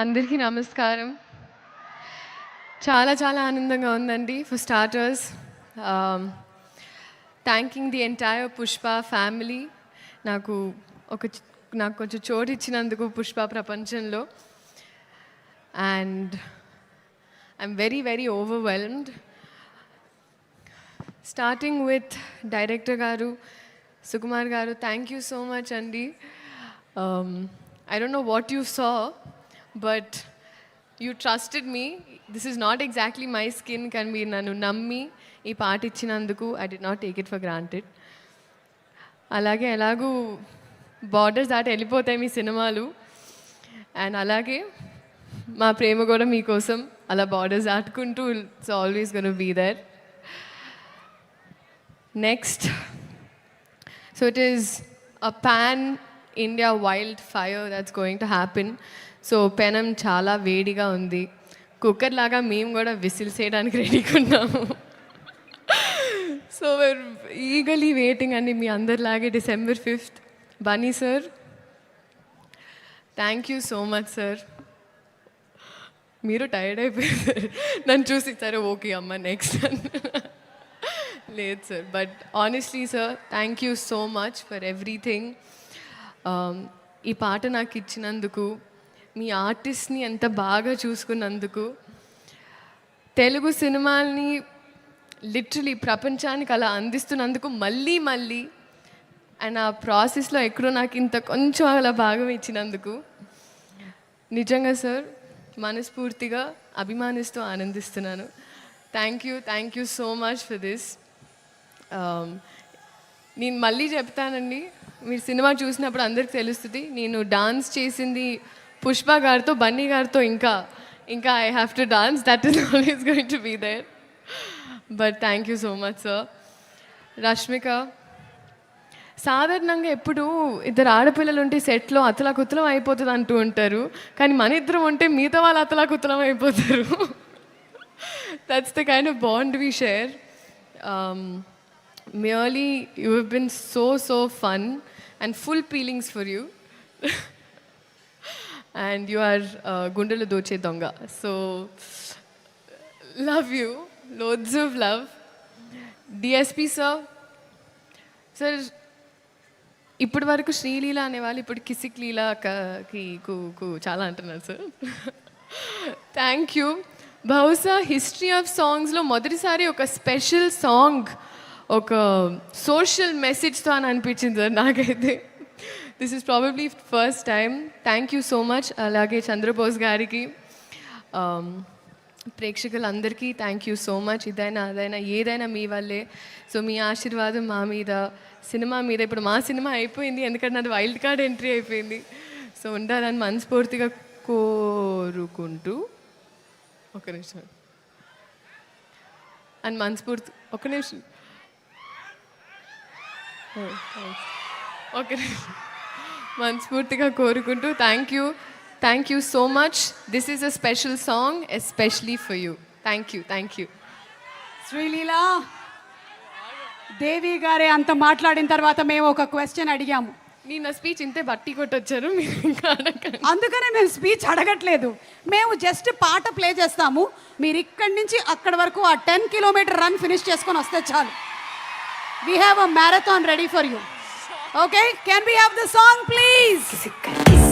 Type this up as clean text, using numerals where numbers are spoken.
అందరికీ నమస్కారం. చాలా చాలా ఆనందంగా ఉందండి. For starters, thanking the entire Pushpa family నాకు కొంచెం చోటు ఇచ్చినందుకు పుష్ప ప్రపంచంలో. And I'm very very overwhelmed. Starting with director గారు సుకుమార్ గారు, థ్యాంక్ యూ సో మచ్ అండి. I don't know what you saw, but you trusted me. This is not exactly my skin. Can be nanu nammi ee part ichinanduku I did not take it for granted. అలాగే ఎలాగూ borders దాటి వెళ్ళిపోతాయి మీ సినిమాలు, and అలాగే మా ప్రేమ కూడా మీకోసం అలా బార్డర్స్ దాటుకుంటూ it's always gonna be there. Next, so it is a pan India wildfire that's going to happen. So పెనం చాలా వేడిగా ఉంది. కుక్కర్ లాగా మేము కూడా విసిల్స్ వేయడానికి రెడీగా ఉన్నాము. సో we're eagerly waiting అండి మీ అందరిలాగే December 5th. Bunny sir, thank you so much sir. మీరు టైర్డ్ అయిపోయారు నన్ను చూసి, సరే ఓకే అమ్మ నెక్స్ట్ లేదు sir, but honestly sir thank you so much for everything. ఈ పాట నాకు ఇచ్చినందుకు, మీ ఆర్టిస్ట్ని ఎంత బాగా చూసుకున్నందుకు, తెలుగు సినిమాల్ని లిటరలీ ప్రపంచానికి అలా అందిస్తున్నందుకు మళ్ళీ మళ్ళీ, అండ్ ఆ ప్రాసెస్లో ఎక్కడో నాకు ఇంత కొంచెం అలా భాగం ఇచ్చినందుకు నిజంగా సార్ మనస్ఫూర్తిగా అభిమానిస్తూ ఆనందిస్తున్నాను. Thank you so much for this. నేను మళ్ళీ చెప్తానండి, మీరు సినిమా చూసినప్పుడు అందరికి తెలుస్తుంది నేను డాన్స్ చేసింది పుష్ప గారితో, బన్నీ గారితో, ఇంకా I have to dance, that is always going to be there. But thank you so much sir. Rashmika, సాధారణంగా ఎప్పుడు ఇద్దరు ఆడపిల్లలు ఉంటే సెట్లో అతలాకుతలం అయిపోతుంది అంటూ ఉంటారు, కానీ మన ఇద్దరం ఉంటే మిగతా వాళ్ళు అతలాకుతలం అయిపోతారు. That's the kind of bond we share. Merely you have been so fun and full feelings for you. And you are Gundala Doche Donga. So love you, loads of love. DSP sir, sir ఇప్పటి వరకు శ్రీలీల అనేవాళ్ళు ఇప్పుడు కిసిక్ లీలా కు చాలా అంటున్నారు sir. Thank you. బహుశా history of సాంగ్స్లో మొదటిసారి ఒక స్పెషల్ సాంగ్ ఒక సోషల్ మెసేజ్తో అని అనిపించింది సార్ నాకైతే. This is probably first time. Thank you so much. అలాగే చంద్రబోస్ గారికి, ప్రేక్షకులందరికీ థ్యాంక్ యూ సో మచ్. ఇదైనా అదైనా ఏదైనా మీ వల్లే. సో మీ ఆశీర్వాదం మా మీద, సినిమా మీద. ఇప్పుడు మా సినిమా అయిపోయింది ఎందుకంటే నాది వైల్డ్ కార్డ్ ఎంట్రీ అయిపోయింది. సో ఉండాలని మనస్ఫూర్తిగా కోరుకుంటూ, ఒక నిమిషం అని మనస్ఫూర్తి, ఒక నిమిషం ఓకే, మనస్ఫూర్తిగా కోరుకుంటూ thank you so much. This is a special song especially for you. Thank you. Sreeleela Devi గారే అంత మాట్లాడిన తర్వాత మేము ఒక క్వశ్చన్ అడిగాము. నేను నా స్పీచ్ ఇంతే బట్టి కొట్టొచ్చారు, మీరు ఇంకా అడగండి. అందుకనే మేము స్పీచ్ అడగట్లేదు, మేము జస్ట్ పాట ప్లే చేస్తాము. మీరు ఇక్కడి నుంచి అక్కడి వరకు ఆ 10 కిలోమీటర్ రన్ ఫినిష్ చేసుకొని వస్తే చాలు. We have a marathon ready for you. Okay? Can we have the song, please?